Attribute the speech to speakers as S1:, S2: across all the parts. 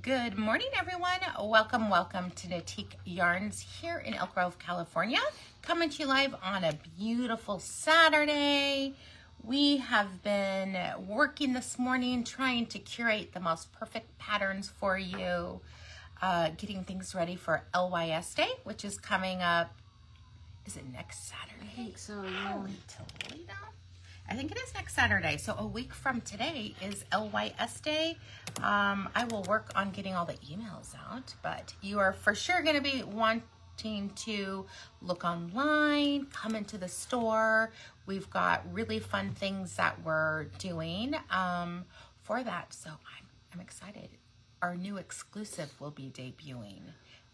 S1: Good morning, everyone. Welcome to Knitique Yarns here in Elk Grove, California. Coming to you live on a beautiful Saturday. We have been working this morning trying to curate the most perfect patterns for you, getting things ready for LYS Day, which is coming up. Is it next Saturday?
S2: I think so, yeah.
S1: Holy Toledo. I think it is next Saturday. So a week from today is LYS Day. I will work on getting all the emails out, but you are for sure going to be wanting to look online, come into the store. We've got really fun things that we're doing for that. So I'm excited. Our new exclusive will be debuting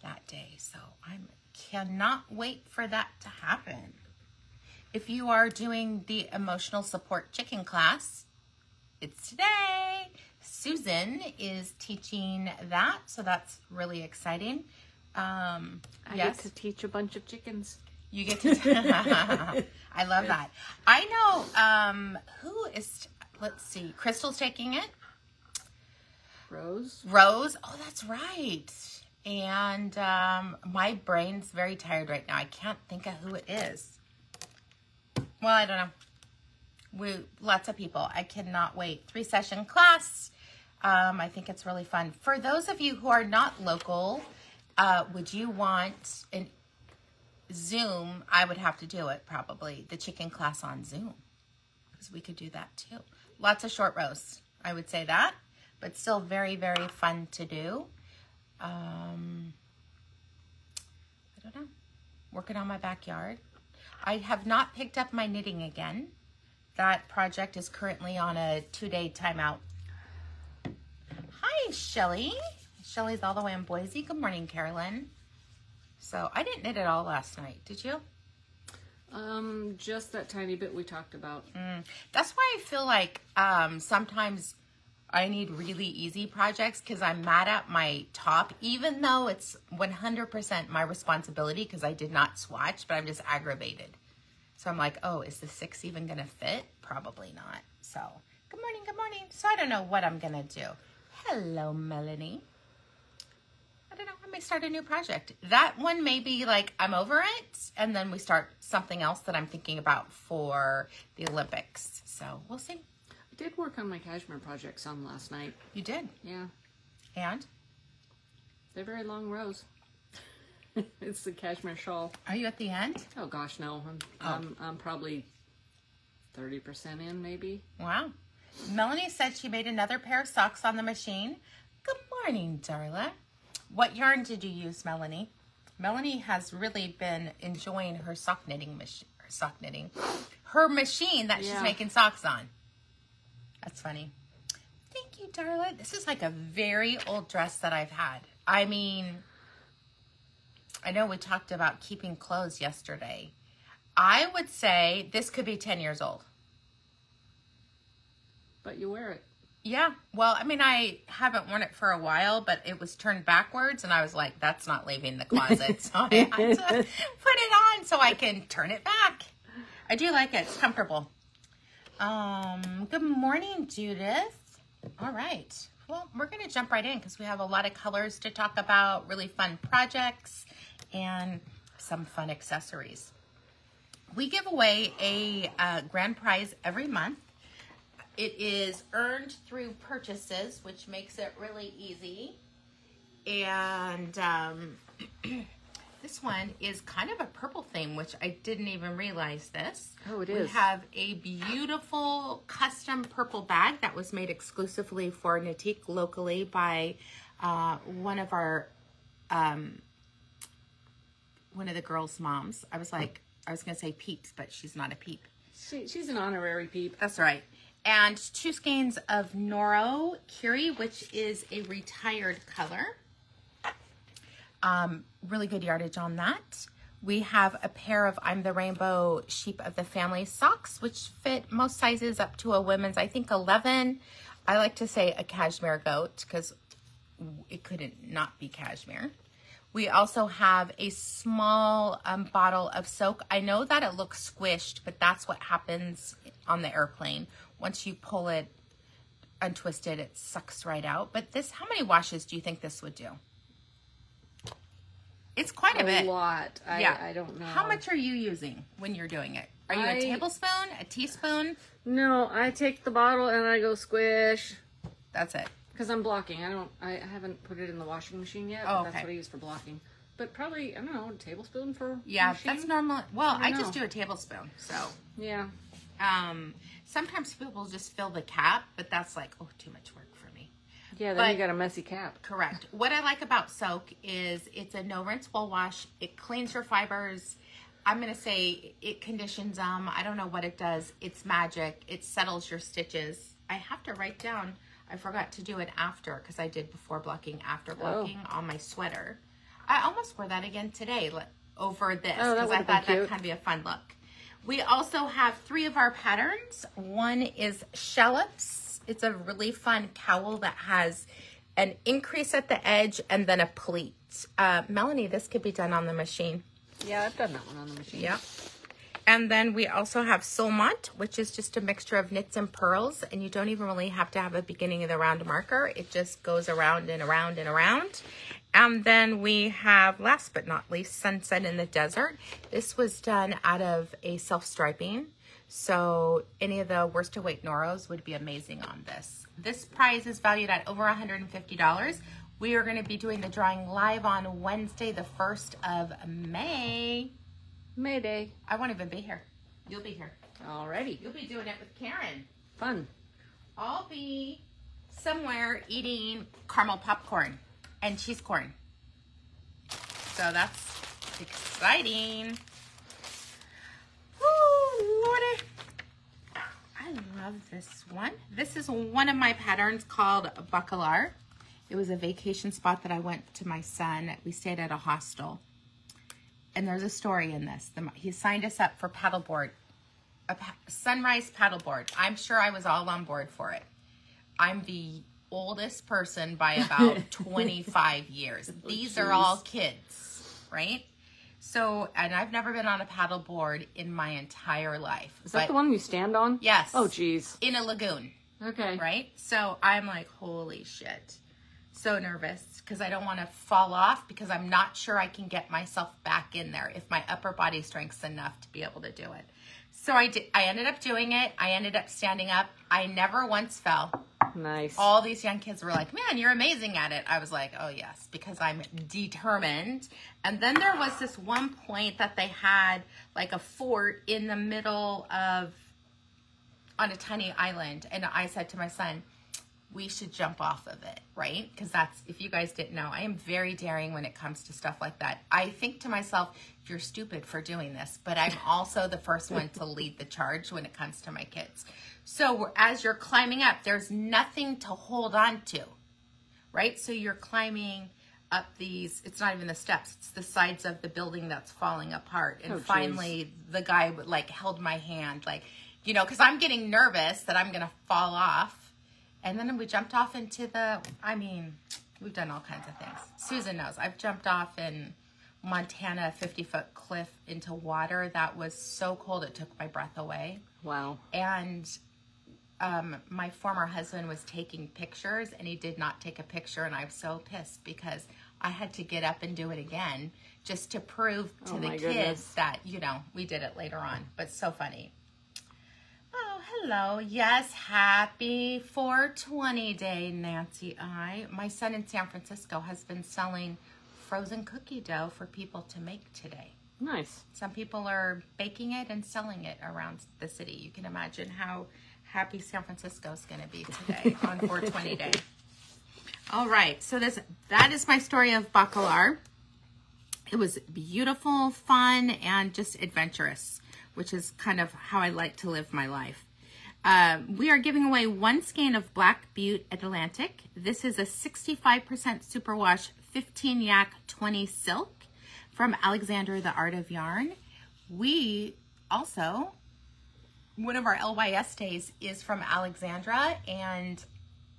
S1: that day. So I cannot wait for that to happen. If you are doing the emotional support chicken class, it's today. Susan is teaching that, so that's really exciting.
S2: I get to teach a bunch of chickens.
S1: You get to. I love that. I know who is. Let's see. Crystal's taking it.
S2: Rose.
S1: Oh, that's right. And my brain's very tired right now. I can't think of who it is. Well, I don't know. Lots of people. I cannot wait. 3-session class. I think it's really fun. For those of you who are not local, would you want an Zoom? I would have to do it probably. The chicken class on Zoom. Because we could do that too. Lots of short rows. I would say that. But still very, very fun to do. I don't know. Working on my backyard. I have not picked up my knitting again. That project is currently on a 2-day timeout. Hi, Shelly. Shelly's all the way in Boise. Good morning, Carolyn. So I didn't knit at all last night. Did you?
S2: Just that tiny bit we talked about.
S1: That's why I feel like sometimes I need really easy projects because I'm mad at my top, even though it's 100% my responsibility because I did not swatch, but I'm just aggravated. So I'm like, oh, is the 6 even going to fit? Probably not. So, good morning, good morning. So I don't know what I'm going to do. Hello, Melanie. I don't know. I may start a new project. That one may be like, I'm over it. And then we start something else that I'm thinking about for the Olympics. So we'll see.
S2: I did work on my cashmere project some last night.
S1: You did?
S2: Yeah.
S1: And?
S2: They're very long rows. It's the cashmere shawl.
S1: Are you at the end?
S2: Oh gosh, no. I'm probably 30% in, maybe.
S1: Wow. Melanie said she made another pair of socks on the machine. Good morning, Darla. What yarn did you use, Melanie? Melanie has really been enjoying her sock knitting machine. Her machine that she's making socks on. That's funny. Thank you, Darla. This is like a very old dress that I've had. I mean, I know we talked about keeping clothes yesterday. I would say this could be 10 years old.
S2: But you wear it.
S1: Yeah. Well, I mean, I haven't worn it for a while, but it was turned backwards, and I was like, that's not leaving the closet. So I had to put it on so I can turn it back. I do like it. It's comfortable. Good morning, Judith. All right. Well, we're going to jump right in because we have a lot of colors to talk about, really fun projects, and some fun accessories. We give away a grand prize every month. It is earned through purchases, which makes it really easy. And this one is kind of a purple theme, which I didn't even realize this.
S2: Oh, it is.
S1: We have a beautiful custom purple bag that was made exclusively for Knitique locally by one of the girls' moms. I was going to say peeps, but she's not a peep.
S2: She's an honorary peep.
S1: That's right. And 2 skeins of Noro Curie, which is a retired color. Really good yardage on that. We have a pair of I'm the Rainbow Sheep of the Family socks, which fit most sizes up to a women's, I think 11. I like to say a cashmere goat because it couldn't not be cashmere. We also have a small bottle of soak. I know that it looks squished, but that's what happens on the airplane. Once you pull it untwist it, it sucks right out. But this, how many washes do you think this would do? It's quite a bit.
S2: A lot. I don't know.
S1: How much are you using when you're doing it? Are you a tablespoon, a teaspoon?
S2: No, I take the bottle and I go squish.
S1: That's it.
S2: Because I'm blocking. I haven't put it in the washing machine yet.
S1: Oh,
S2: but
S1: okay.
S2: That's what I use for blocking. But probably, I don't know, a tablespoon for
S1: Yeah,
S2: machine?
S1: that's normal. Well, I just do a tablespoon. So
S2: yeah.
S1: Sometimes people just fill the cap, but that's like, oh, too much work for me.
S2: Yeah, then you got a messy cap.
S1: Correct. What I like about soak is it's a no rinse wool wash. It cleans your fibers. I'm going to say it conditions them. I don't know what it does. It's magic. It settles your stitches. I have to write down. I forgot to do it after because I did before blocking, after blocking on my sweater. I almost wore that again today over this because I thought that kind of be a fun look. We also have 3 of our patterns. One is shallots. It's a really fun cowl that has an increase at the edge and then a pleat. Melanie, this could be done on the machine.
S2: Yeah, I've done that one on the machine.
S1: Yep. And then we also have Solmont, which is just a mixture of knits and pearls. And you don't even really have to have a beginning of the round marker. It just goes around and around and around. And then we have, last but not least, Sunset in the Desert. This was done out of a self-striping. So any of the worsted weight Noros would be amazing on this. This prize is valued at over $150. We are going to be doing the drawing live on Wednesday, the 1st of May.
S2: May Day.
S1: I won't even be here. You'll be here.
S2: Alrighty.
S1: You'll be doing it with Karen.
S2: Fun.
S1: I'll be somewhere eating caramel popcorn and cheese corn. So that's exciting. Ooh, Lordy. I love this one. This is one of my patterns called Bacalar. It was a vacation spot that I went to my son. We stayed at a hostel. And there's a story in this. He signed us up for paddleboard, a sunrise paddleboard. I'm sure I was all on board for it. I'm the oldest person by about 25 years. These are all kids, right? So, and I've never been on a paddleboard in my entire life.
S2: Is that the one you stand on?
S1: Yes.
S2: Oh, geez.
S1: In a lagoon.
S2: Okay.
S1: Right? So I'm like, holy shit. So nervous because I don't want to fall off because I'm not sure I can get myself back in there if my upper body strength's enough to be able to do it. So I ended up doing it. I ended up standing up. I never once fell.
S2: Nice.
S1: All these young kids were like, man, you're amazing at it. I was like, oh yes, because I'm determined. And then there was this one point that they had like a fort in the middle of, on a tiny island. And I said to my son, we should jump off of it, right? Because that's, if you guys didn't know, I am very daring when it comes to stuff like that. I think to myself, you're stupid for doing this, but I'm also the first one to lead the charge when it comes to my kids. So as you're climbing up, there's nothing to hold on to, right? So you're climbing up these, it's not even the steps, it's the sides of the building that's falling apart. And finally, the guy would like held my hand, like, you know, because I'm getting nervous that I'm going to fall off. And then we jumped off into the, I mean, we've done all kinds of things. Susan knows. I've jumped off in Montana, a 50-foot cliff into water that was so cold it took my breath away.
S2: Wow.
S1: And my former husband was taking pictures, and he did not take a picture, and I was so pissed because I had to get up and do it again just to prove to the kids that, you know, we did it later on. But so funny. Oh, hello. Yes, happy 420 day, Nancy I. My son in San Francisco has been selling frozen cookie dough for people to make today.
S2: Nice.
S1: Some people are baking it and selling it around the city. You can imagine how happy San Francisco is going to be today on 420 day. All right, so that is my story of Bacalar. It was beautiful, fun, and just adventurous, which is kind of how I like to live my life. We are giving away one skein of Black Butte Atlantic. This is a 65% superwash 15 yak 20 silk from Alexandra, the Art of Yarn. We also, one of our LYS days is from Alexandra, and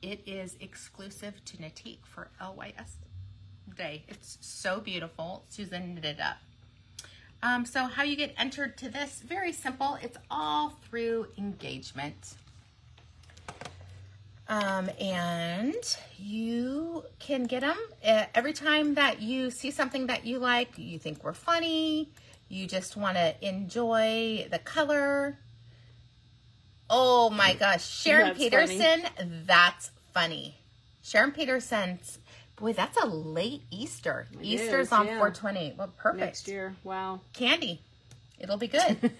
S1: it is exclusive to Knitique for LYS day. It's so beautiful. Susan knitted it up. So how you get entered to this, very simple. It's all through engagement. And you can get them every time that you see something that you like, you think we're funny, you just want to enjoy the color. Oh my gosh, Sharon
S2: That's
S1: Peterson,
S2: funny.
S1: that's funny. Sharon Peterson's, boy, that's a late Easter. Easter's on 4/20. Well, perfect.
S2: Next year, wow.
S1: Candy. It'll be good.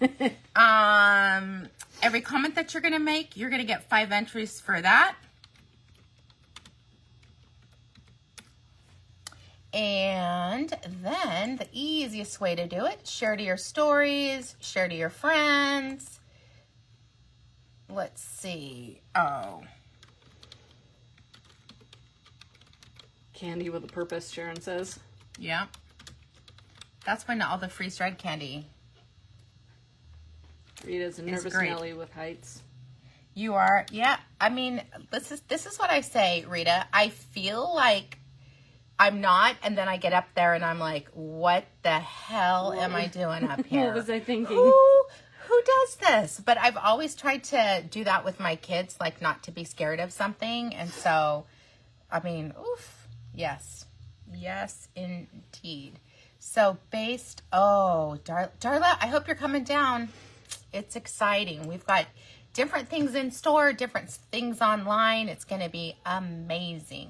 S1: Every comment that you're going to make, you're going to get 5 entries for that. And then the easiest way to do it, share to your stories, share to your friends. Let's see. Oh.
S2: Candy with a purpose, Sharon says.
S1: Yeah. That's when all the freeze-dried candy.
S2: Rita's a nervous Nelly with heights.
S1: You are, yeah. I mean, this is what I say, Rita. I feel like I'm not, and then I get up there and I'm like, what the hell am I doing up here?
S2: What was I thinking?
S1: Who does this? But I've always tried to do that with my kids, like not to be scared of something. And so, I mean, oof, yes. Yes, indeed. So Darla, I hope you're coming down. It's exciting. We've got different things in store, different things online. It's going to be amazing.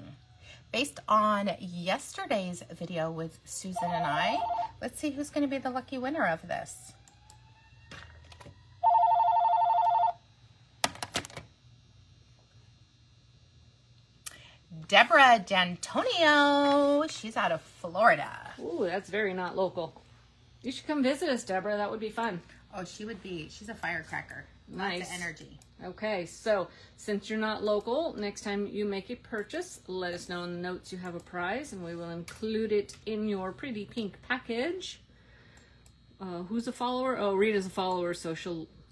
S1: Based on yesterday's video with Susan and I, let's see who's going to be the lucky winner of this. Deborah D'Antonio. She's out of Florida.
S2: Ooh, that's very not local. You should come visit us, Deborah. That would be fun.
S1: Oh, she's a firecracker.
S2: Nice.
S1: Lots of energy.
S2: Okay, so since you're not local, next time you make a purchase, let us know in the notes you have a prize, and we will include it in your pretty pink package. Who's a follower? Oh, Rita's a follower, so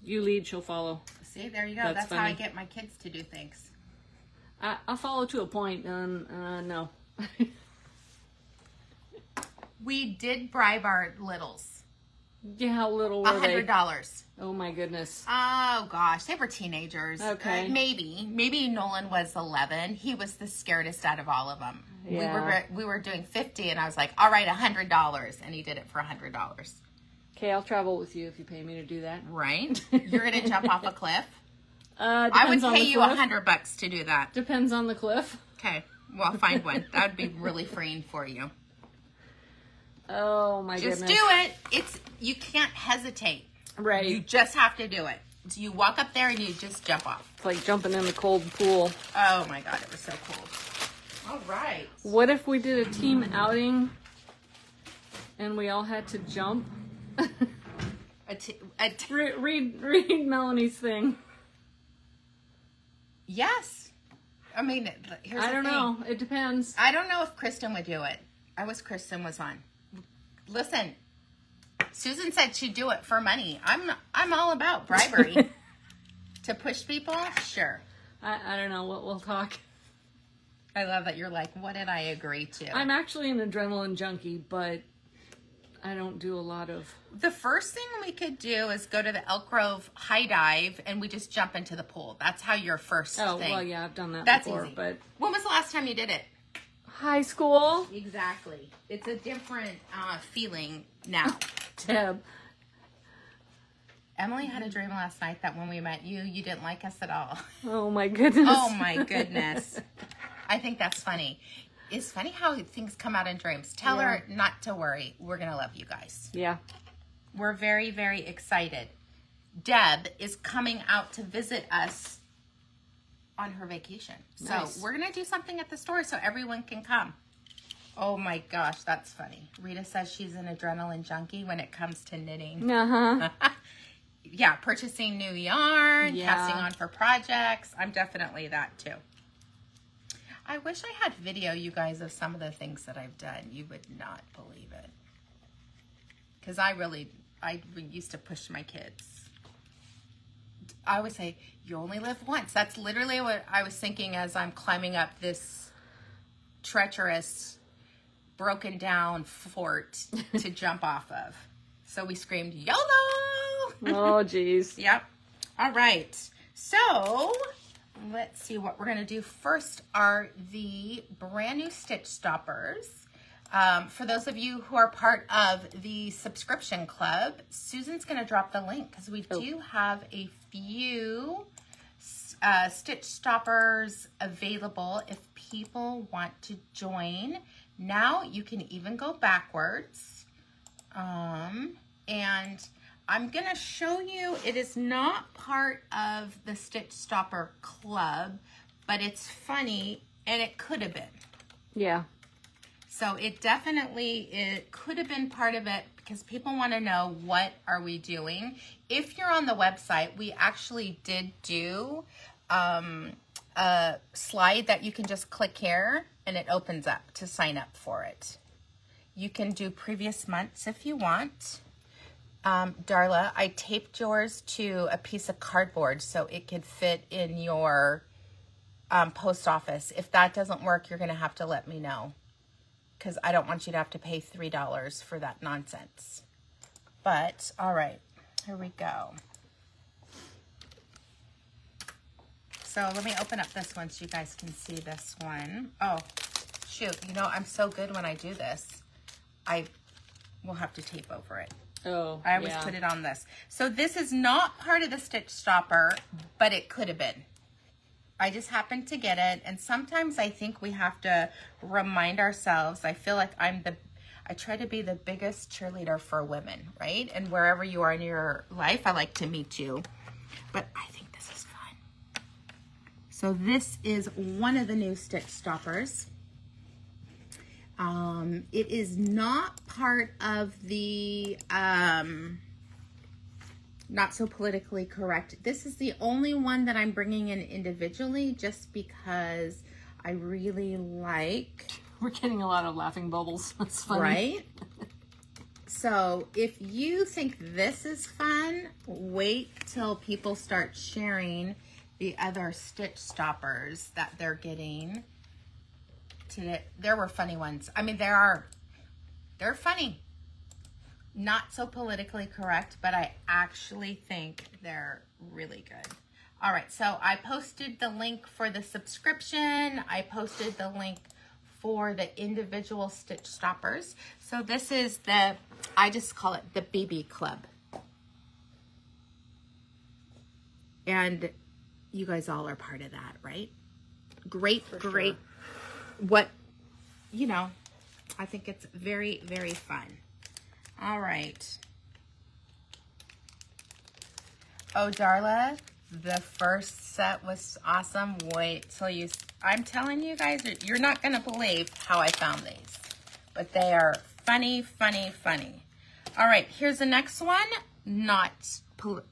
S2: you lead, she'll follow.
S1: See, there you go. That's how I get my kids to do things.
S2: I'll follow to a point, no.
S1: We did bribe our littles.
S2: Yeah, how little were they?
S1: $100.
S2: Oh my goodness.
S1: Oh gosh, they were teenagers.
S2: Okay.
S1: Maybe Nolan was 11. He was the scaredest out of all of them.
S2: Yeah.
S1: We were doing 50, and I was like, all right, $100, and he did it for $100.
S2: Okay, I'll travel with you if you pay me to do that.
S1: Right? You're gonna jump off a cliff.
S2: I
S1: would pay you $100 to do that.
S2: Depends on the cliff.
S1: Okay, well, find one. That would be really freeing for you.
S2: Oh my goodness.
S1: Just do it. You can't hesitate.
S2: Right.
S1: You just have to do it. So you walk up there and you just jump off.
S2: It's like jumping in the cold pool.
S1: Oh my God, it was so cold. All right.
S2: What if we did a team outing and we all had to jump? Read Melanie's thing.
S1: Yes. I mean, here's the thing.
S2: I don't know. It depends.
S1: I don't know if Kristen would do it. I wish Kristen was on. Listen, Susan said she'd do it for money. I'm all about bribery. To push people, sure.
S2: I don't know. We'll talk.
S1: I love that you're like, what did I agree to?
S2: I'm actually an adrenaline junkie, but I don't do a lot of...
S1: The first thing we could do is go to the Elk Grove high dive and we just jump into the pool. That's how your first thing.
S2: Oh, well, yeah, I've done that
S1: That's
S2: before.
S1: Easy.
S2: But
S1: when was the last time you did it?
S2: High school.
S1: Exactly. It's a different feeling now.
S2: Deb.
S1: Emily had a dream last night that when we met you, you didn't like us at all.
S2: Oh, my goodness.
S1: Oh, my goodness. I think that's funny. It's funny how things come out in dreams. Tell her not to worry. We're going to love you guys.
S2: Yeah.
S1: We're very, very excited. Deb is coming out to visit us on her vacation.
S2: Nice.
S1: So we're going to do something at the store so everyone can come. Oh my gosh, that's funny. Rita says she's an adrenaline junkie when it comes to knitting.
S2: Uh-huh.
S1: Yeah, purchasing new yarn,
S2: Yeah.
S1: passing on for projects. I'm definitely that too. I wish I had video, you guys, of some of the things that I've done. You would not believe it. Because I used to push my kids. I always say, you only live once. That's literally what I was thinking as I'm climbing up this treacherous, broken down fort to jump off of. So we screamed, YOLO!
S2: Oh, geez.
S1: Yep. All right. So let's see what we're going to do. First are the brand new stitch stoppers. For those of you who are part of the subscription club, Susan's going to drop the link because we do have a few stitch stoppers available if people want to join. Now you can even go backwards. And I'm going to show you, it is not part of the stitch stopper club, but it's funny and it could have been.
S2: Yeah.
S1: So it could have been part of it because people want to know what are we doing. If you're on the website, we actually did do a slide that you can just click here and it opens up to sign up for it. You can do previous months if you want. Darla, I taped yours to a piece of cardboard so it could fit in your post office. If that doesn't work, you're going to have to let me know, because I don't want you to have to pay $3 for that nonsense. But, all right, here we go. So let me open up this one so you guys can see this one. Oh, shoot, you know, I'm so good when I do this. I will have to tape over it.
S2: Oh,
S1: I always put it on this. So this is not part of the stitch stopper, but it could have been. I just happened to get it, and sometimes I think we have to remind ourselves. I feel like I try to be the biggest cheerleader for women, right? And wherever you are in your life, I like to meet you. But I think this is fun. So this is one of the new stitch stoppers. It is not part of the not so politically correct. This is the only one that I'm bringing in individually just because I really like.
S2: We're getting a lot of laughing bubbles. That's funny.
S1: Right? So if you think this is fun, wait till people start sharing the other stitch stoppers that they're getting. Today, there were funny ones. I mean, they're funny. Not so politically correct, but I actually think they're really good. All right, so I posted the link for the subscription. I posted the link for the individual stitch stoppers. So this is I just call it the BB Club. And you guys all are part of that, right? Great. What, you know, I think it's very, very fun. All right. Oh, Darla, the first set was awesome. Wait till I'm telling you guys, you're not going to believe how I found these. But they are funny, funny, funny. All right, here's the next one.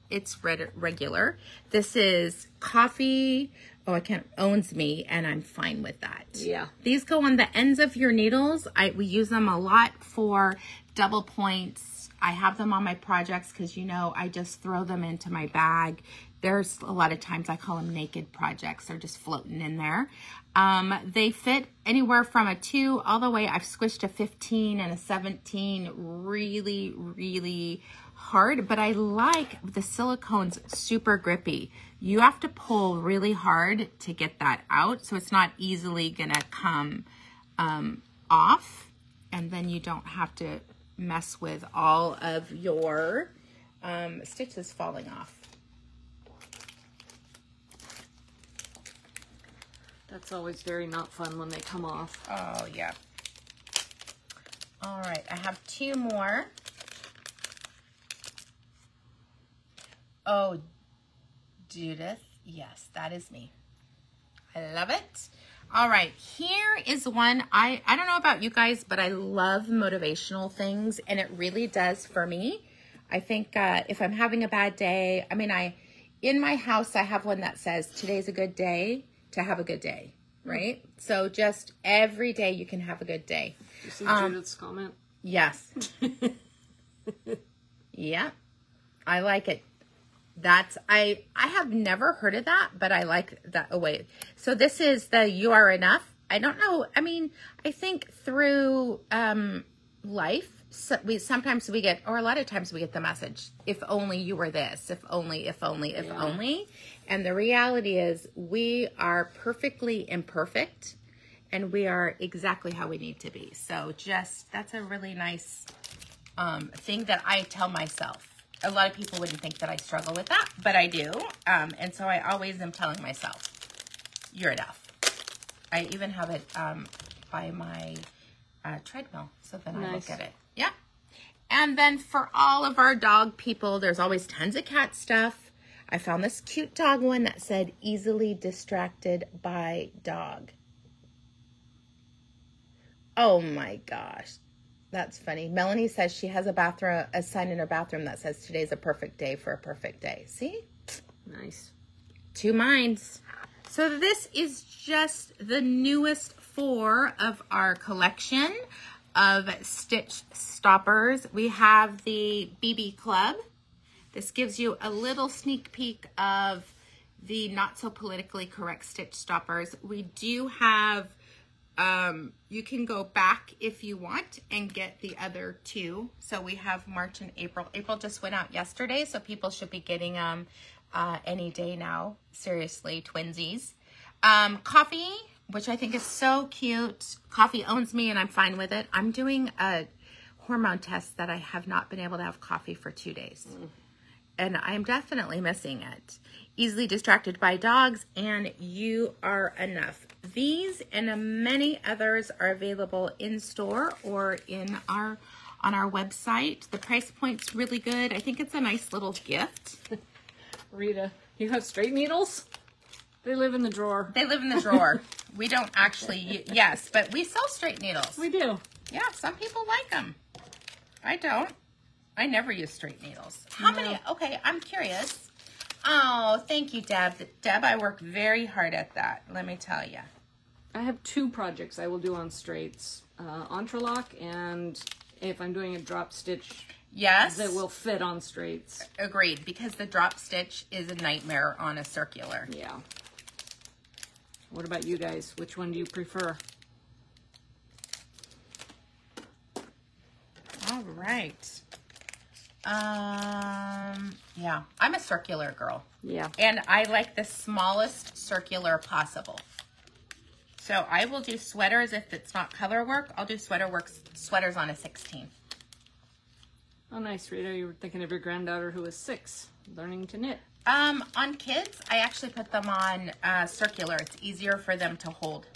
S1: It's regular. This is coffee. Oh, I can't, owns me, and I'm fine with that.
S2: Yeah.
S1: These go on the ends of your needles. We use them a lot for double points. I have them on my projects because, you know, I just throw them into my bag. There's a lot of times I call them naked projects. They're just floating in there. They fit anywhere from a 2 all the way. I've squished a 15 and a 17 really, really hard, but I like the silicone's super grippy. You have to pull really hard to get that out, so it's not easily gonna come off, and then you don't have to mess with all of your stitches falling off.
S2: That's always very not fun when they come off.
S1: Oh, yeah. All right, I have 2 more. Oh, Judith, yes, that is me. I love it. All right, here is one. I don't know about you guys, but I love motivational things, and it really does for me. I think if I'm having a bad day, I mean, in my house, I have one that says, today's a good day to have a good day, right? So just every day you can have a good day.
S2: You see Judith's comment?
S1: Yes. Yeah, I like it. I have never heard of that, but I like that. Oh, wait. So this is the You Are Enough. I don't know. I mean, I think through life, sometimes we get, or a lot of times we get the message, if only you were this, if only, if only, if only. And the reality is we are perfectly imperfect and we are exactly how we need to be. So that's a really nice thing that I tell myself. A lot of people wouldn't think that I struggle with that, but I do. And so I always am telling myself, you're enough. I even have it by my treadmill. So then I look at it. Yeah. And then for all of our dog people, there's always tons of cat stuff. I found this cute dog one that said easily distracted by dog. Oh my gosh. That's funny. Melanie says she has a sign in her bathroom that says today's a perfect day for a perfect day. See?
S2: Nice.
S1: Two minds. So this is just the newest 4 of our collection of stitch stoppers. We have the BB Club. This gives you a little sneak peek of the not so politically correct stitch stoppers. We do have, you can go back if you want and get the other 2. So we have March and April. April just went out yesterday, so people should be getting them any day now. Seriously, twinsies. Coffee, which I think is so cute. Coffee owns me and I'm fine with it. I'm doing a hormone test that I have not been able to have coffee for 2 days. And I'm definitely missing it. Easily distracted by dogs, and you are enough. These and many others are available in store or on our website. The price point's really good. I think it's a nice little gift.
S2: Rita, you have straight needles? They live in the drawer.
S1: They live in the drawer. We don't actually, yes, but we sell straight needles.
S2: We do.
S1: Yeah, some people like them. I don't. I never use straight needles. How many? Okay, I'm curious. Oh, thank you, Deb. Deb, I work very hard at that, let me tell you.
S2: I have 2 projects I will do on straights. Entrelock, and if I'm doing a drop stitch,
S1: yes,
S2: that will fit on straights.
S1: Agreed, because the drop stitch is a nightmare on a circular.
S2: Yeah. What about you guys? Which one do you prefer?
S1: All right. Yeah, I'm a circular girl.
S2: Yeah.
S1: And I like the smallest circular possible. So I will do sweaters if it's not color work. I'll do sweaters on a 16.
S2: Oh, nice, Rita. You were thinking of your granddaughter who was 6, learning to knit.
S1: On kids, I actually put them on circular. It's easier for them to hold.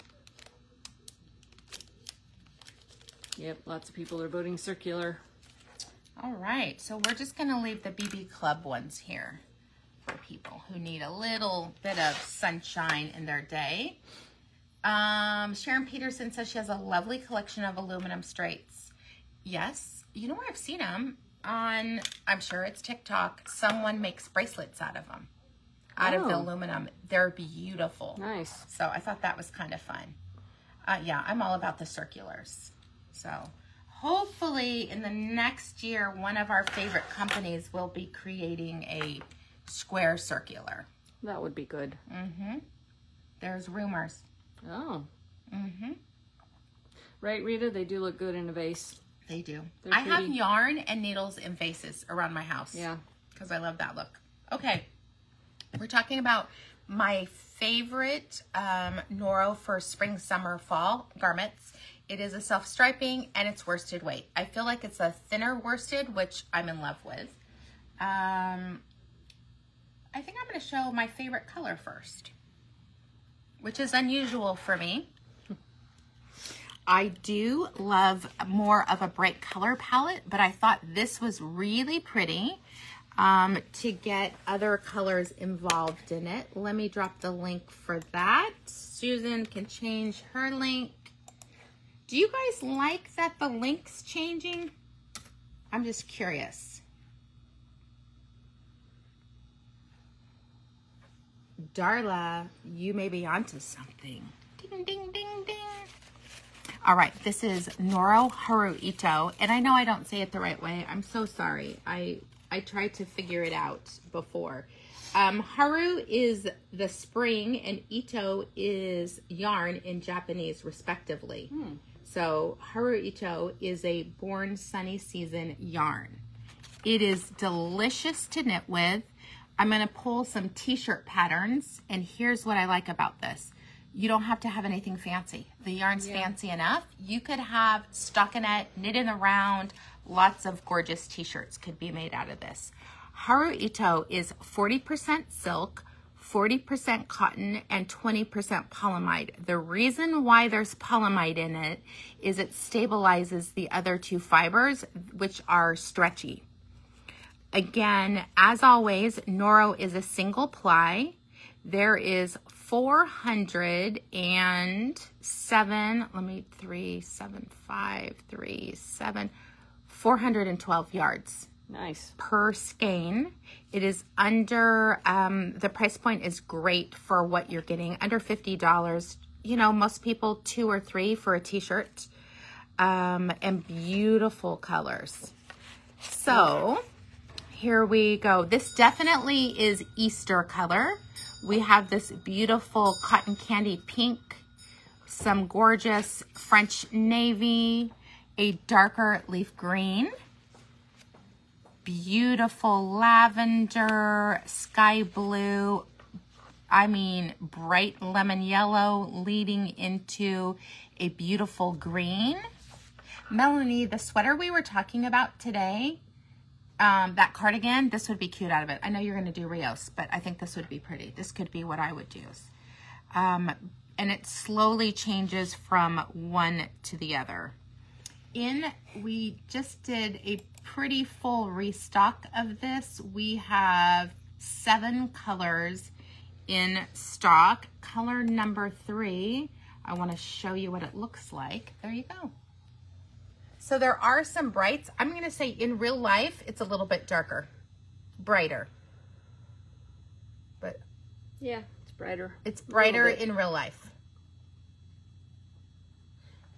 S2: Yep, lots of people are voting circular.
S1: All right, so we're just going to leave the BB Club ones here for people who need a little bit of sunshine in their day. Sharon Peterson says she has a lovely collection of aluminum straights. Yes, you know where I've seen them? On, I'm sure it's TikTok. Someone makes bracelets out of them, out of the aluminum. They're beautiful.
S2: Nice.
S1: So I thought that was kind of fun. Yeah, I'm all about the circulars. So hopefully in the next year, one of our favorite companies will be creating a square circular.
S2: That would be good.
S1: Mm-hmm. There's rumors.
S2: Oh.
S1: Mm-hmm.
S2: Right, Rita? They do look good in a vase.
S1: They do.
S2: They're
S1: I have
S2: pretty.
S1: yarn and needles in vases around my house.
S2: Yeah.
S1: Because I love that look. Okay. We're talking about my favorite Noro for spring, summer, fall garments. It is a self-striping and it's worsted weight. I feel like it's a thinner worsted, which I'm in love with. I think I'm going to show my favorite color first, which is unusual for me. I do love more of a bright color palette, but I thought this was really pretty to get other colors involved in it. Let me drop the link for that. Susan can change her link. Do you guys like that the link's changing? I'm just curious. Darla, you may be onto something. Ding, ding, ding, ding. All right, this is Noro Haruito, and I know I don't say it the right way. I'm so sorry. I tried to figure it out before. Haru is the spring and Ito is yarn in Japanese, respectively. So Haruito is a born sunny season yarn. It is delicious to knit with. I'm going to pull some t-shirt patterns, and here's what I like about this. You don't have to have anything fancy. The yarn's fancy enough. You could have stockinette, knit in the round. Lots of gorgeous t-shirts could be made out of this. Haruito is 40% silk, 40% cotton, and 20% polyamide. The reason why there's polyamide in it is it stabilizes the other two fibers, which are stretchy. Again, as always, Noro is a single ply. There is 412 yards.
S2: Nice.
S1: Per skein. It is under, the price point is great for what you're getting, under $50. You know, most people 2 or 3 for a t-shirt, and beautiful colors. So here we go. This definitely is Easter color. We have this beautiful cotton candy pink, some gorgeous French navy, a darker leaf green, beautiful lavender, sky blue, I mean bright lemon yellow leading into a beautiful green. Melanie, the sweater we were talking about today, that cardigan, this would be cute out of it. I know you're going to do Rios, but I think this would be pretty. This could be what I would use. And it slowly changes from one to the other. We just did a pretty full restock of this. We have 7 colors in stock. Color number 3, I want to show you what it looks like. There you go. So there are some brights. I'm going to say in real life, it's a little bit darker, brighter. But
S2: yeah, it's brighter.
S1: It's brighter in real life.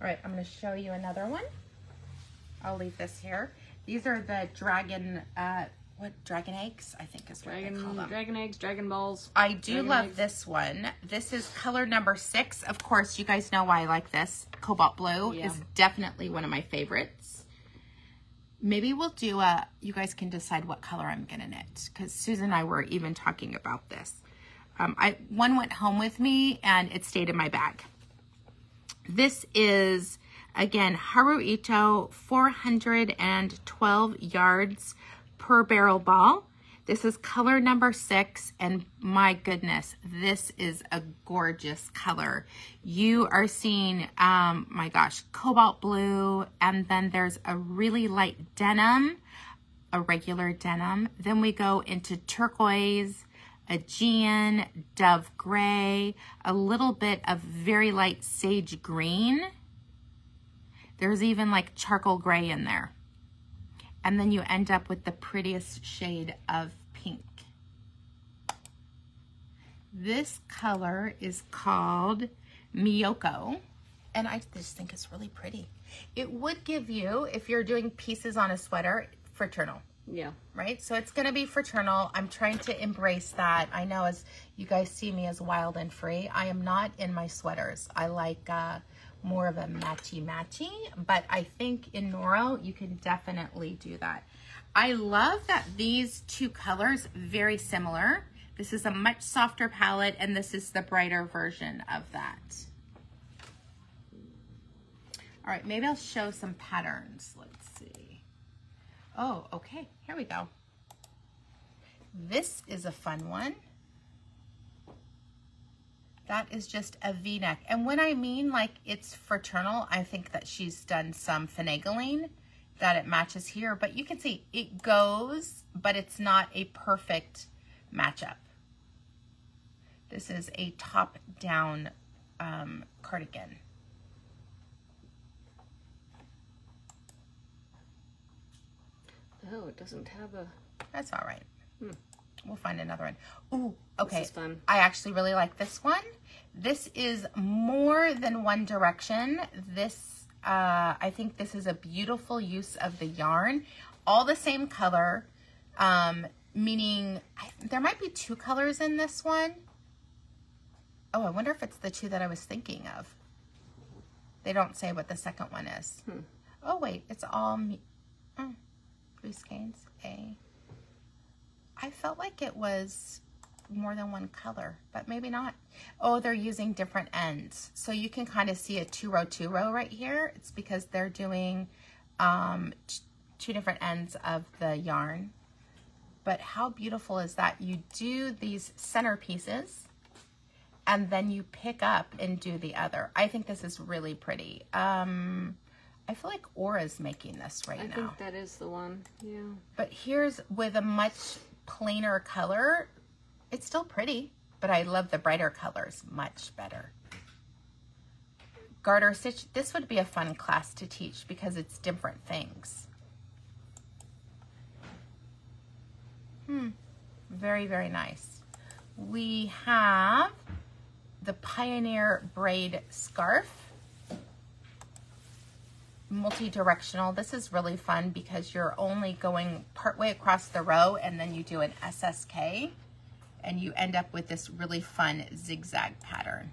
S1: All right, I'm going to show you another one. I'll leave this here. These are the dragon, dragon eggs, I think is what they call them.
S2: Dragon eggs, dragon balls.
S1: I do love this one. This is color number 6. Of course, you guys know why I like this. Cobalt blue is definitely one of my favorites. Maybe we'll do you guys can decide what color I'm going to knit, because Susan and I were even talking about this. One went home with me and it stayed in my bag. This is, again, Haruito, 412 yards per barrel ball. This is color number 6, and my goodness, this is a gorgeous color. You are seeing, my gosh, cobalt blue, and then there's a really light denim, a regular denim. Then we go into turquoise, Aegean, dove gray, a little bit of very light sage green. There's even like charcoal gray in there. And then you end up with the prettiest shade of pink. This color is called Miyoko, and I just think it's really pretty. It would give you, if you're doing pieces on a sweater, fraternal.
S2: Yeah.
S1: Right? So it's going to be fraternal. I'm trying to embrace that. I know as you guys see me as wild and free, I am not in my sweaters. I like more of a matchy-matchy, but I think in Noro, you can definitely do that. I love that these two colors, very similar. This is a much softer palette, and this is the brighter version of that. All right, maybe I'll show some patterns. Let's see. Oh, okay, here we go. This is a fun one. That is just a V-neck. And when I mean like it's fraternal, I think that she's done some finagling that it matches here. But you can see it goes, but it's not a perfect matchup. This is a top-down cardigan.
S2: Oh, it doesn't have a...
S1: That's all right. We'll find another one. Ooh, okay.
S2: This is fun.
S1: I actually really like this one. This is more than one direction. This, I think this is a beautiful use of the yarn. All the same color. meaning there might be 2 colors in this one. Oh, I wonder if it's the 2 that I was thinking of. They don't say what the second one is. Oh, wait, it's all 3 skeins, A. I felt like it was more than 1 color, but maybe not. Oh, they're using different ends. So you can kind of see a 2-row right here. It's because they're doing 2 different ends of the yarn. But how beautiful is that? You do these center pieces and then you pick up and do the other. I think this is really pretty. I feel like Aura's making this right now.
S2: I think that is the one, yeah.
S1: But here's with a much plainer color. It's still pretty, but I love the brighter colors much better. Garter stitch, this would be a fun class to teach because it's different things. Very, very nice. We have the Pioneer Braid Scarf. Multi-directional. This is really fun because you're only going partway across the row and then you do an SSK and you end up with this really fun zigzag pattern.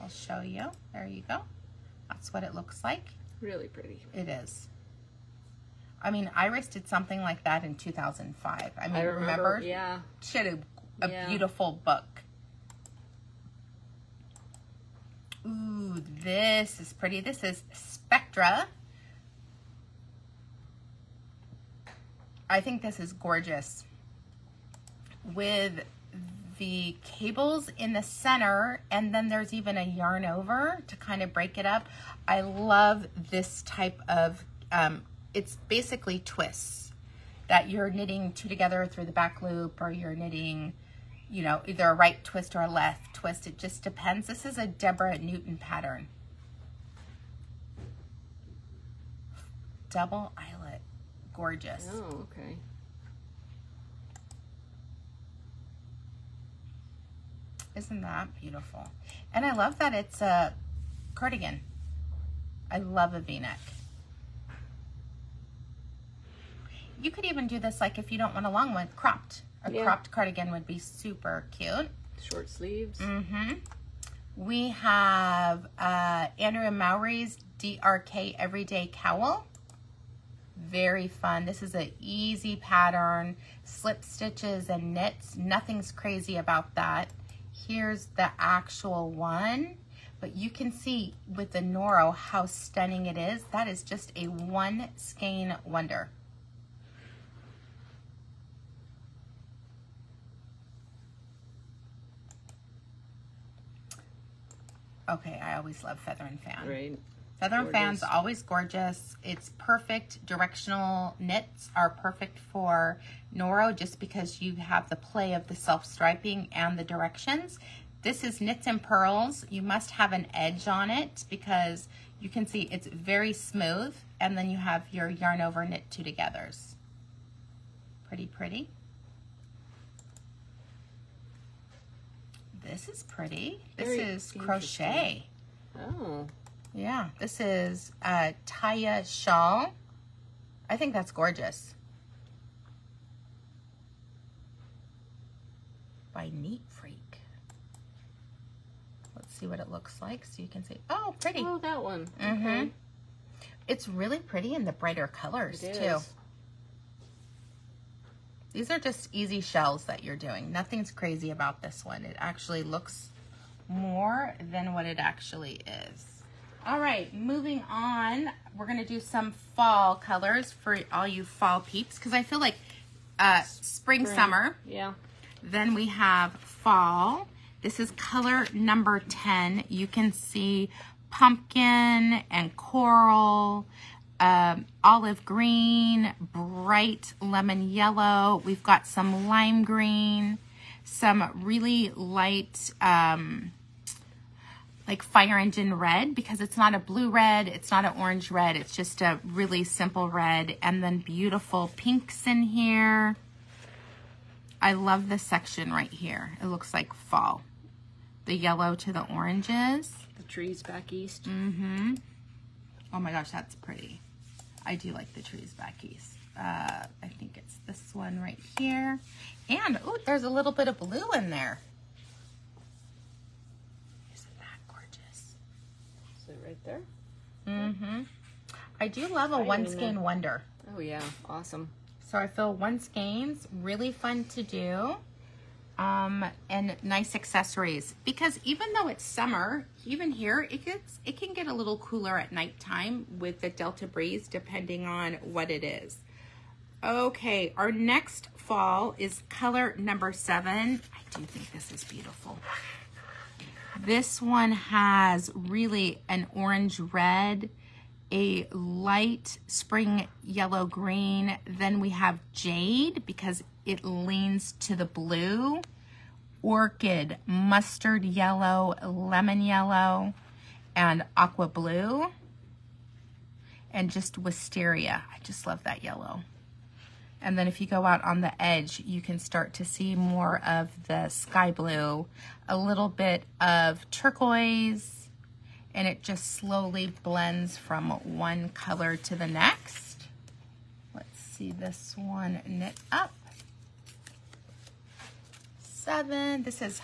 S1: I'll show you. There you go. That's what it looks like.
S2: Really pretty.
S1: It is. I mean, Iris did something like that in 2005. I mean,
S2: I remember?
S1: Yeah. She had a beautiful book. Ooh, this is pretty. This is Spectra. I think this is gorgeous. With the cables in the center, and then there's even a yarn over to kind of break it up. I love this type of, it's basically twists that you're knitting 2 together through the back loop, or you're knitting, you know, either a right twist or a left twist. It just depends. This is a Deborah Newton pattern. Double eyelet. Gorgeous.
S2: Oh, okay.
S1: Isn't that beautiful? And I love that it's a cardigan. I love a V-neck. You could even do this like if you don't want a long one, cropped. A cropped cardigan would be super cute.
S2: Short sleeves.
S1: We have Andrea Mowry's DRK Everyday Cowl. Very fun. This is an easy pattern. Slip stitches and knits. Nothing's crazy about that. Here's the actual one. But you can see with the Noro how stunning it is. That is just a 1 skein wonder. Okay, I always love Feather and Fan.
S2: Right.
S1: Feather and Fan's always gorgeous. It's perfect. Directional knits are perfect for Noro just because you have the play of the self-striping and the directions. This is Knits and Pearls. You must have an edge on it because you can see it's very smooth, and then you have your yarn over knit 2 togethers. Pretty, pretty. This is pretty. This is crochet.
S2: Oh.
S1: Yeah, this is Taya Shawl. I think that's gorgeous. By Neat Freak. Let's see what it looks like so you can see. Oh, pretty.
S2: Oh, that one.
S1: Okay. It's really pretty in the brighter colors too.
S2: Is.
S1: These are just easy shells that you're doing. Nothing's crazy about this one. It actually looks more than what it actually is. All right, moving on. We're going to do some fall colors for all you fall peeps because I feel like spring, summer.
S2: Yeah.
S1: Then we have fall. This is color number 10. You can see pumpkin and coral, olive green, bright lemon yellow. We've got some lime green, some really light like fire engine red because it's not a blue red, it's not an orange red, it's just a really simple red, and then beautiful pinks in here. I love this section right here. It looks like fall. The yellow to the oranges.
S2: The trees back east.
S1: Oh my gosh, that's pretty. I do like the trees back east. I think it's this one right here. And, oh, there's a little bit of blue in there. Isn't that gorgeous?
S2: Is it right there?
S1: Mm-hmm. I do love a one skein wonder.
S2: Oh yeah, awesome.
S1: So I feel one skeins really fun to do. And nice accessories, because even though it's summer, even here it can get a little cooler at nighttime with the Delta breeze, depending on what it is. Okay, our next fall is color number 7. I do think this is beautiful. This one has really an orange red, a light spring yellow green. Then we have jade because it leans to the blue, orchid, mustard yellow, lemon yellow, and aqua blue, and just wisteria. I just love that yellow. And then if you go out on the edge, you can start to see more of the sky blue, a little bit of turquoise, and it just slowly blends from one color to the next. Let's see this one knit up. 7. This is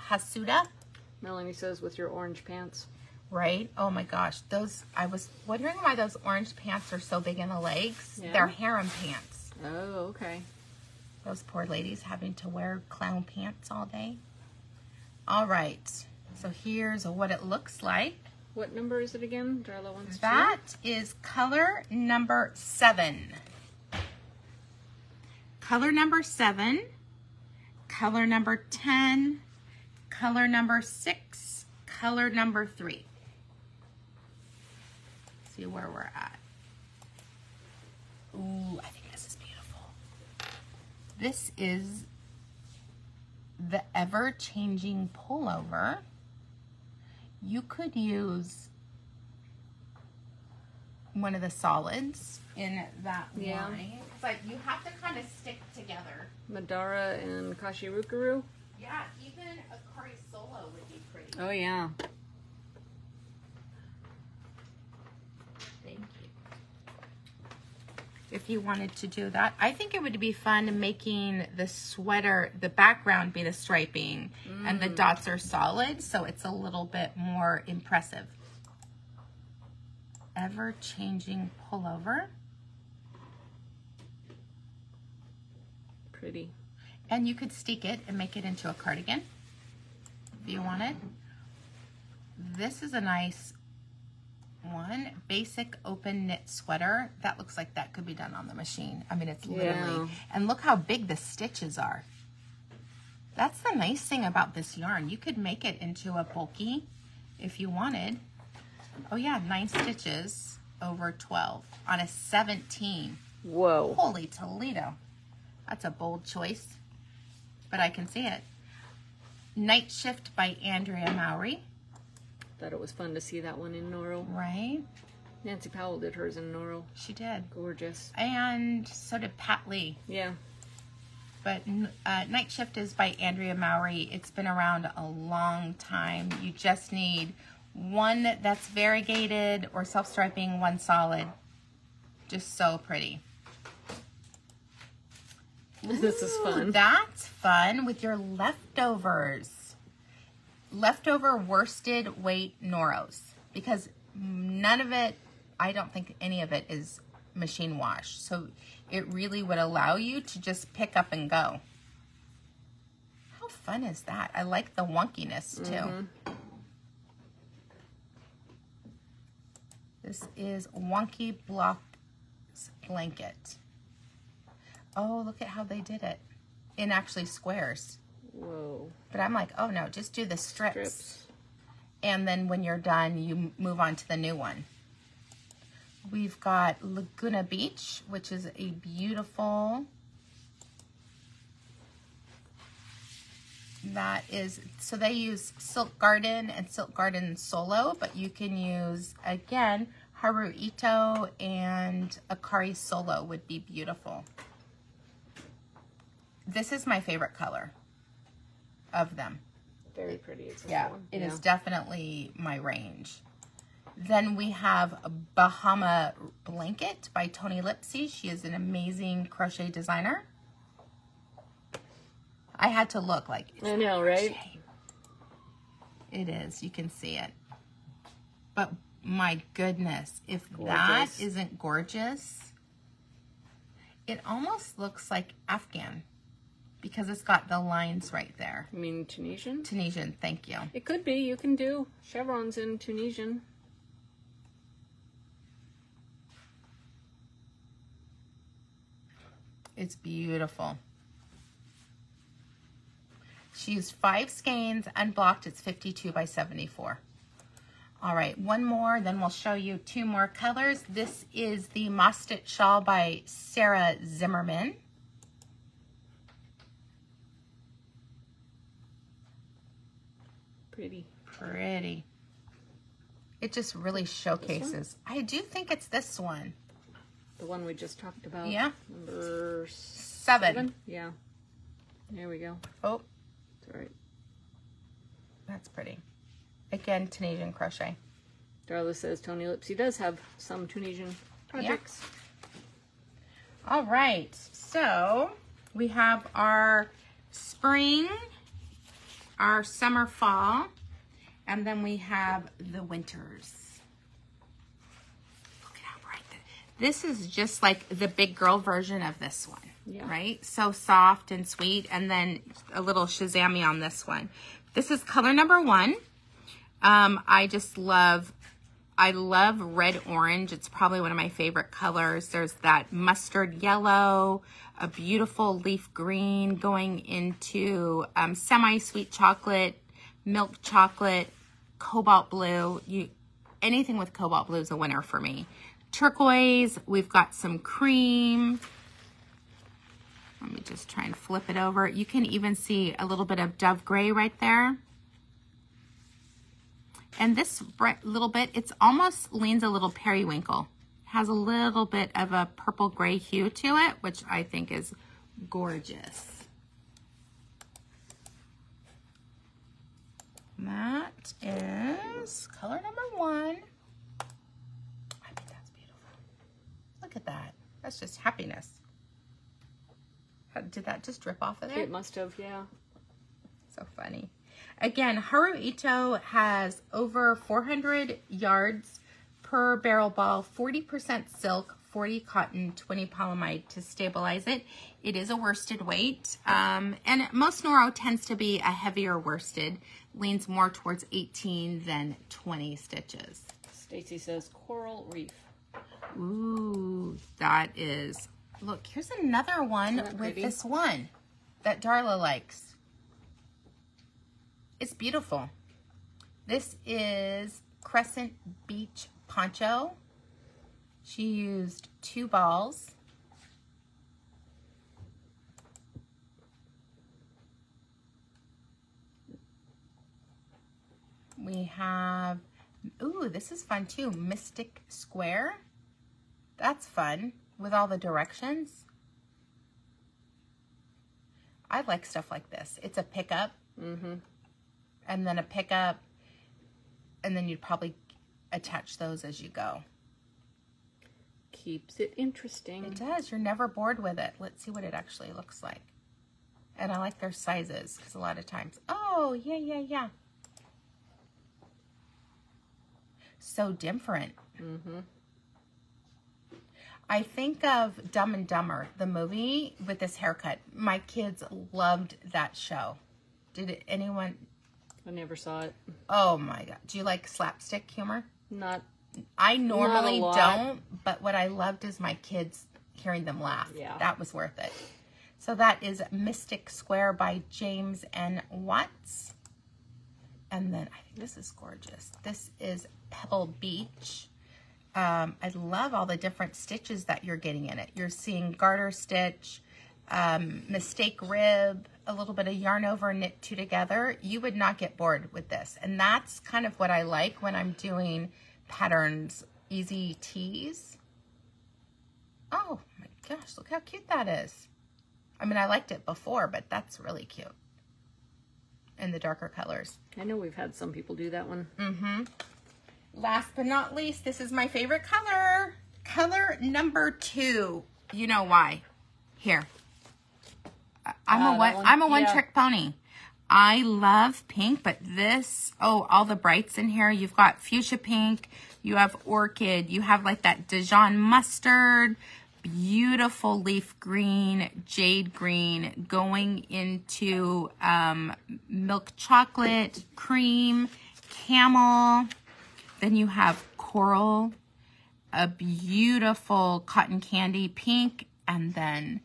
S1: Hasuda.
S2: Melanie says with your orange pants.
S1: Right? Oh my gosh. Those, I was wondering why those orange pants are so big in the legs.
S2: Yeah.
S1: They're harem pants.
S2: Oh, okay.
S1: Those poor ladies having to wear clown pants all day. All right. So here's what it looks like.
S2: What number is it again? Darla wants to.
S1: That is color number 7. Color number 7. Color number 10. Color number 6. Color number 3. See where we're at. Ooh, I think this is beautiful. This is the ever-changing pullover. You could use one of the solids in that line, but you have to kind of stick together.
S2: Madara and Kashirukaru.
S1: Yeah, even a curry solo would be pretty.
S2: Oh yeah.
S1: Thank you. If you wanted to do that, I think it would be fun making the sweater, the background be the striping, and the dots are solid, so it's a little bit more impressive. Ever-changing pullover.
S2: Pretty.
S1: And you could steek it and make it into a cardigan if you wanted. This is a nice one. Basic open knit sweater. That looks like that could be done on the machine. I mean, it's literally, and look how big the stitches are. That's the nice thing about this yarn. You could make it into a bulky if you wanted. Oh yeah, 9 stitches over 12 on a 17.
S2: Whoa.
S1: Holy Toledo. That's a bold choice, but I can see it. Night Shift by Andrea Mowry.
S2: Thought it was fun to see that one in Noro.
S1: Right?
S2: Nancy Powell did hers in Noro.
S1: She did.
S2: Gorgeous.
S1: And so did Pat Lee.
S2: Yeah.
S1: But Night Shift is by Andrea Mowry. It's been around a long time. You just need one that's variegated or self-striping, one solid. Just so pretty.
S2: This is fun.
S1: That's fun with your leftovers. Leftover worsted weight Noros. Because none of it, I don't think any of it is machine wash. So it really would allow you to just pick up and go. How fun is that? I like the wonkiness too. This is Wonky Blocks Blanket. Oh, look at how they did it. In actually squares.
S2: Whoa.
S1: But I'm like, oh no, just do the strips. And then when you're done, you move on to the new one. We've got Laguna Beach, which is a beautiful, that is, so they use Silk Garden and Silk Garden Solo, but you can use, again, Haruito and Akari Solo would be beautiful. This is my favorite color of them.
S2: Very pretty. It's this
S1: Yeah,
S2: one.
S1: it is definitely my range. Then we have Bahama Blanket by Toni Lipsy. She is an amazing crochet designer. I had to look like it's
S2: I know, right?
S1: crochet. It is. You can see it. But my goodness, if that isn't gorgeous, it almost looks like Afghan because it's got the lines right there.
S2: You mean Tunisian?
S1: Tunisian, thank you.
S2: It could be. You can do chevrons in Tunisian.
S1: It's beautiful. She used 5 skeins, unblocked. It's 52 by 74. All right, one more, then we'll show you 2 more colors. This is the Mostet Shawl by Sarah Zimmerman.
S2: Pretty.
S1: Pretty. It just really showcases. I do think it's this one.
S2: The one we just talked about.
S1: Yeah.
S2: Number
S1: 7.
S2: Yeah. There we go.
S1: Oh.
S2: That's all right.
S1: That's pretty. Again, Tunisian crochet.
S2: Darla says Toni Lipsy does have some Tunisian projects.
S1: Yeah. All right. So we have our spring, our summer, fall, and then we have the winters. Look at how bright this is. Just like the big girl version of this one.
S2: Yeah.
S1: Right? So soft and sweet, and then a little Shazammy on this one. This is color number 1. I love red orange. It's probably one of my favorite colors. There's that mustard yellow, a beautiful leaf green going into semi-sweet chocolate, milk chocolate, cobalt blue. Anything with cobalt blue is a winner for me. Turquoise, we've got some cream. Let me just try and flip it over. You can even see a little bit of dove gray right there. And this little bit, it's almost leans a little periwinkle. Has a little bit of a purple gray hue to it, which I think is gorgeous. That is color number 1. I think that's beautiful. Look at that. That's just happiness. Did that just drip off of there?
S2: It must have, yeah.
S1: So funny. Again, Haruito has over 400 yards per barrel ball, 40% silk, 40 cotton, 20 polyamide to stabilize it. It is a worsted weight, and most Noro tends to be a heavier worsted, leans more towards 18 than 20 stitches.
S2: Stacy says coral reef.
S1: Ooh, that is, look, here's another one with this one that Darla likes. It's beautiful. This is Crescent Beach Poncho. She used 2 balls. We have, ooh, this is fun too, Mystic Square. That's fun with all the directions. I like stuff like this. It's a pickup.
S2: Mm-hmm.
S1: And then a pickup, and then you'd probably attach those as you go.
S2: Keeps it interesting.
S1: It does. You're never bored with it. Let's see what it actually looks like. And I like their sizes, because a lot of times, oh, yeah. So different.
S2: Mm-hmm.
S1: I think of Dumb and Dumber, the movie, with this haircut. My kids loved that show. Did anyone...
S2: I never saw it.
S1: Oh my God. Do you like slapstick humor?
S2: Not.
S1: I normally
S2: not a lot.
S1: don't, but what I loved is my kids hearing them laugh.
S2: Yeah.
S1: That was worth it. So that is Mystic Square by James N. Watts. And then I think this is gorgeous. This is Pebble Beach. I love all the different stitches that you're getting in it. You're seeing garter stitch, mistake rib, a little bit of yarn over, knit 2 together. You would not get bored with this. And that's kind of what I like when I'm doing patterns, easy tees. Oh my gosh, look how cute that is. I mean, I liked it before, but that's really cute. In the darker colors.
S2: I know we've had some people do that one.
S1: Mm-hmm. Last but not least, this is my favorite color. color number 2. You know why? Here. I'm a one-trick pony. I love pink, but this, all the brights in here. You've got fuchsia pink, you have orchid, you have like that Dijon mustard, beautiful leaf green, jade green, going into milk chocolate, cream, camel. Then you have coral, a beautiful cotton candy pink, and then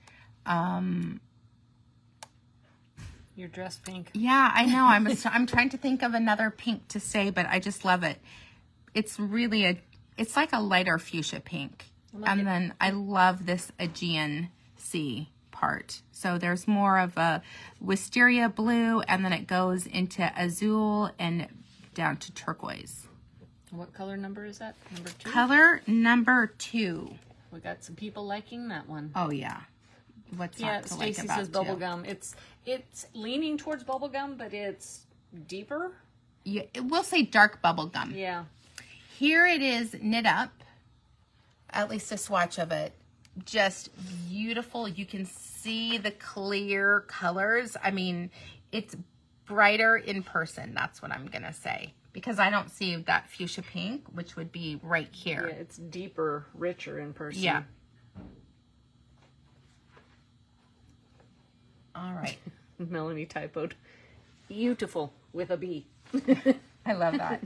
S2: your dress pink.
S1: Yeah, I know. I'm trying to think of another pink to say, but I just love it. It's really it's like a lighter fuchsia pink. And then I love this Aegean Sea part. So there's more of a wisteria blue, and then it goes into azul and down to turquoise.
S2: What color number is that? Number 2?
S1: Color number 2.
S2: We got some people liking that one.
S1: Oh, yeah. What's not to like
S2: Stacy
S1: about
S2: says bubblegum. It's leaning towards bubblegum, but it's deeper.
S1: Yeah, we'll say dark bubblegum.
S2: Yeah.
S1: Here it is knit up. At least a swatch of it. Just beautiful. You can see the clear colors. I mean, it's brighter in person. That's what I'm going to say. Because I don't see that fuchsia pink, which would be right here.
S2: Yeah, it's deeper, richer in person.
S1: Yeah. All right.
S2: Melanie typoed. Beautiful with a B.
S1: I love that.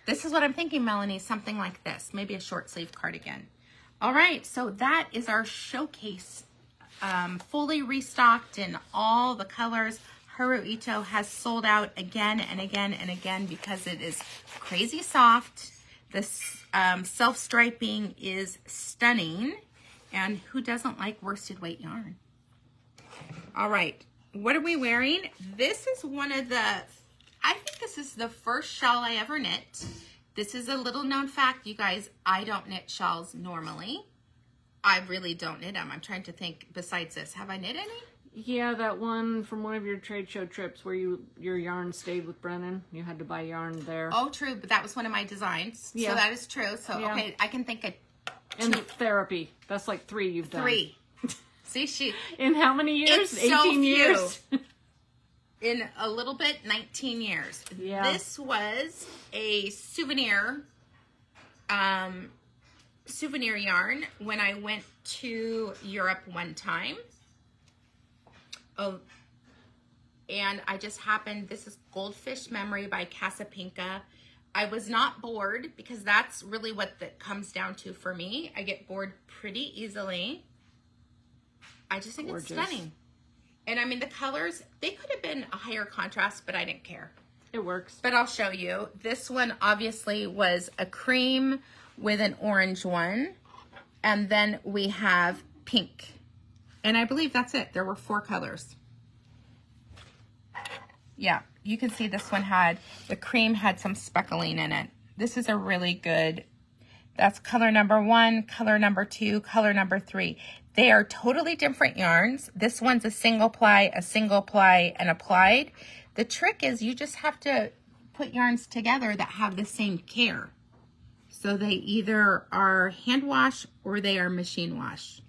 S1: This is what I'm thinking, Melanie. Something like this. Maybe a short sleeve cardigan. All right. So that is our showcase. Fully restocked in all the colors. Haruito has sold out again and again and again because it is crazy soft. This self-striping is stunning. And who doesn't like worsted weight yarn? All right. What are we wearing? This is one of the... I think this is the first shawl I ever knit. This is a little known fact, you guys. I don't knit shawls normally. I really don't knit them. I'm trying to think besides this. Have I knit any?
S2: Yeah, that one from one of your trade show trips where your yarn stayed with Brennan. You had to buy yarn there.
S1: Oh, true. But that was one of my designs. Yeah. So that is true. So, yeah. Okay, I can think of 2.
S2: And therapy. That's like 3 you've done.
S1: 3. See, she...
S2: In how many years?
S1: It's
S2: 18
S1: so
S2: years?
S1: In a little bit, 19 years.
S2: Yeah.
S1: This was a souvenir yarn when I went to Europe one time. Oh, and I just happened, this is Goldfish Memory by Casapinka. I was not bored because that's really what that comes down to for me. I get bored pretty easily. I just think
S2: Gorgeous.
S1: It's stunning. And I mean, the colors, they could have been a higher contrast, but I didn't care.
S2: It works.
S1: But I'll show you. This one obviously was a cream with an orange one. And then we have pink. And I believe that's it. There were 4 colors. Yeah, you can see this one had, the cream had some speckling in it. This is a really good, that's color number 1, color number 2, color number 3. They are totally different yarns. This one's a single ply, and applied. The trick is you just have to put yarns together that have the same care. So they either are hand wash or they are machine wash.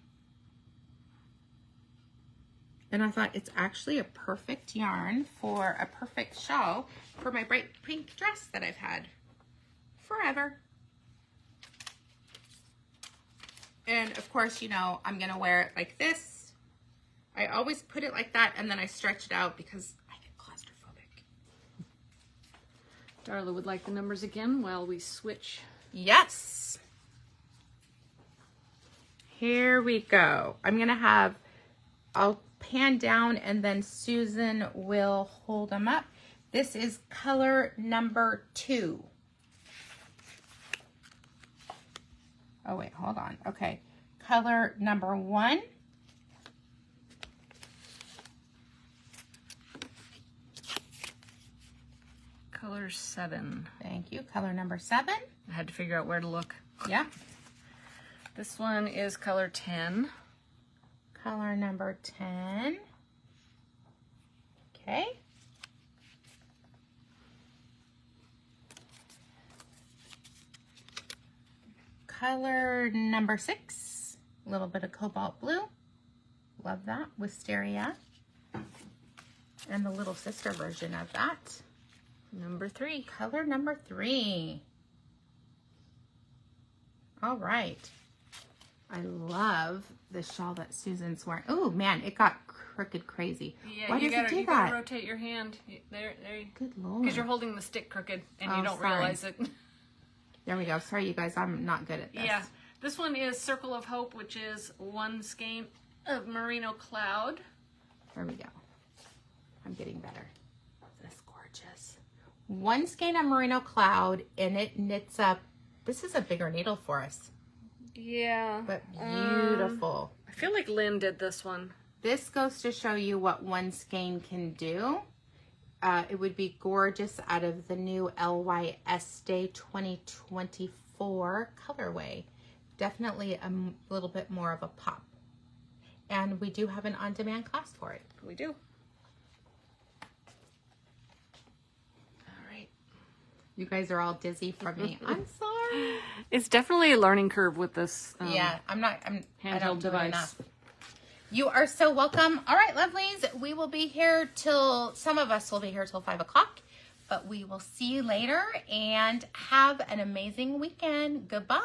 S1: And I thought it's actually a perfect yarn for a perfect shawl for my bright pink dress that I've had forever. And of course, you know, I'm going to wear it like this. I always put it like that and then I stretch it out because I get claustrophobic.
S2: Darla would like the numbers again while we switch.
S1: Yes. Here we go. I'm going to have, I'll pan down and then Susan will hold them up. This is color number 2. Oh, wait, hold on. Okay. Color number 1.
S2: Color 7.
S1: Thank you. Color number 7.
S2: I had to figure out where to look.
S1: Yeah.
S2: This one is color 10.
S1: Color number 10. Okay. color number 6, a little bit of cobalt blue. Love that, wisteria. And the little sister version of that.
S2: Number 3.
S1: Color number 3. All right. I love the shawl that Susan's wearing. Oh man, it got crooked crazy.
S2: Yeah,
S1: Why does it do
S2: you
S1: that?
S2: gotta rotate your hand. There.
S1: Good Lord.
S2: Because you're holding the stick crooked and you don't
S1: sorry.
S2: realize it.
S1: There we go. Sorry, you guys. I'm not good at this.
S2: Yeah. This one is Circle of Hope, which is 1 skein of Merino Cloud.
S1: There we go. I'm getting better. That's gorgeous. 1 skein of Merino Cloud, and it knits up. This is a bigger needle for us.
S2: Yeah.
S1: But beautiful.
S2: I feel like Lynn did this one.
S1: This goes to show you what 1 skein can do. It would be gorgeous out of the new LYS Day 2024 colorway. Definitely a little bit more of a pop. And we do have an on-demand class for it.
S2: We do. All right.
S1: You guys are all dizzy from me. I'm sorry.
S2: It's definitely a learning curve with this.
S1: Yeah, I
S2: handheld
S1: don't do it
S2: device.
S1: enough. You are so welcome. All right, lovelies. We will be here till, some of us will be here till 5 o'clock, but we will see you later and have an amazing weekend. Goodbye.